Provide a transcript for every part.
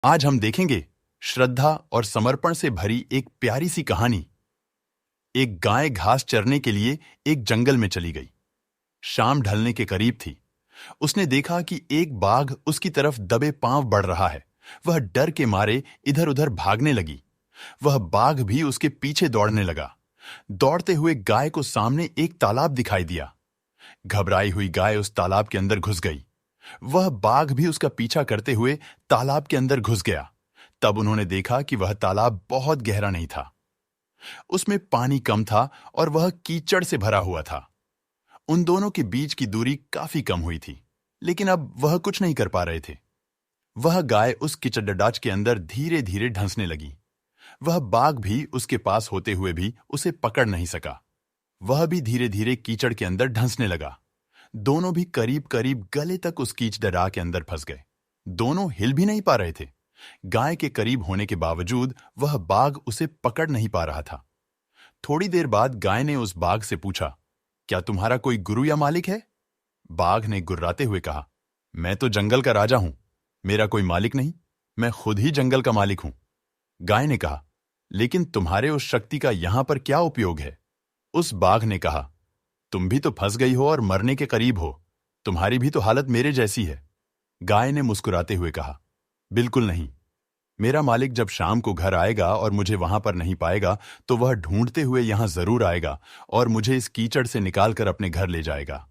आज हम देखेंगे श्रद्धा और समर्पण से भरी एक प्यारी सी कहानी। एक गाय घास चरने के लिए एक जंगल में चली गई। शाम ढलने के करीब थी। उसने देखा कि एक बाघ उसकी तरफ दबे पांव बढ़ रहा है। वह डर के मारे इधर उधर भागने लगी। वह बाघ भी उसके पीछे दौड़ने लगा। दौड़ते हुए गाय को सामने एक तालाब दिखाई दिया। घबराई हुई गाय उस तालाब के अंदर घुस गई। वह बाघ भी उसका पीछा करते हुए तालाब के अंदर घुस गया। तब उन्होंने देखा कि वह तालाब बहुत गहरा नहीं था। उसमें पानी कम था और वह कीचड़ से भरा हुआ था। उन दोनों के बीच की दूरी काफी कम हुई थी, लेकिन अब वह कुछ नहीं कर पा रहे थे। वह गाय उस कीचड़डाच के अंदर धीरे धीरे ढंसने लगी। वह बाघ भी उसके पास होते हुए भी उसे पकड़ नहीं सका। वह भी धीरे धीरे कीचड़ के अंदर ढंसने लगा। दोनों भी करीब करीब गले तक उस कीचड़डा के अंदर फंस गए। दोनों हिल भी नहीं पा रहे थे। गाय के करीब होने के बावजूद वह बाघ उसे पकड़ नहीं पा रहा था। थोड़ी देर बाद गाय ने उस बाघ से पूछा, क्या तुम्हारा कोई गुरु या मालिक है? बाघ ने गुर्राते हुए कहा, मैं तो जंगल का राजा हूं। मेरा कोई मालिक नहीं, मैं खुद ही जंगल का मालिक हूं। गाय ने कहा, लेकिन तुम्हारे उस शक्ति का यहां पर क्या उपयोग है? उस बाघ ने कहा, तुम भी तो फंस गई हो और मरने के करीब हो। तुम्हारी भी तो हालत मेरे जैसी है। गाय ने मुस्कुराते हुए कहा, बिल्कुल नहीं। मेरा मालिक जब शाम को घर आएगा और मुझे वहां पर नहीं पाएगा तो वह ढूंढते हुए यहां जरूर आएगा और मुझे इस कीचड़ से निकालकर अपने घर ले जाएगा।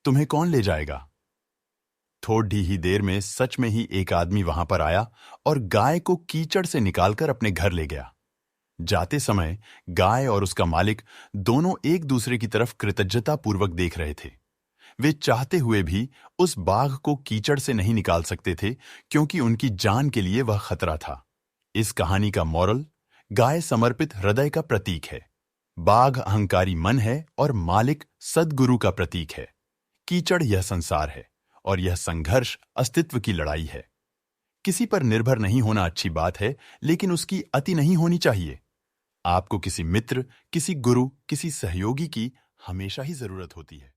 तुम्हें कौन ले जाएगा? थोड़ी ही देर में सच में ही एक आदमी वहां पर आया और गाय को कीचड़ से निकालकर अपने घर ले गया। जाते समय गाय और उसका मालिक दोनों एक दूसरे की तरफ कृतज्ञतापूर्वक देख रहे थे। वे चाहते हुए भी उस बाघ को कीचड़ से नहीं निकाल सकते थे, क्योंकि उनकी जान के लिए वह खतरा था। इस कहानी का मोरल, गाय समर्पित हृदय का प्रतीक है। बाघ अहंकारी मन है और मालिक सद्गुरु का प्रतीक है। कीचड़ यह संसार है और यह संघर्ष अस्तित्व की लड़ाई है। किसी पर निर्भर नहीं होना अच्छी बात है, लेकिन उसकी अति नहीं होनी चाहिए। आपको किसी मित्र, किसी गुरु, किसी सहयोगी की हमेशा ही जरूरत होती है।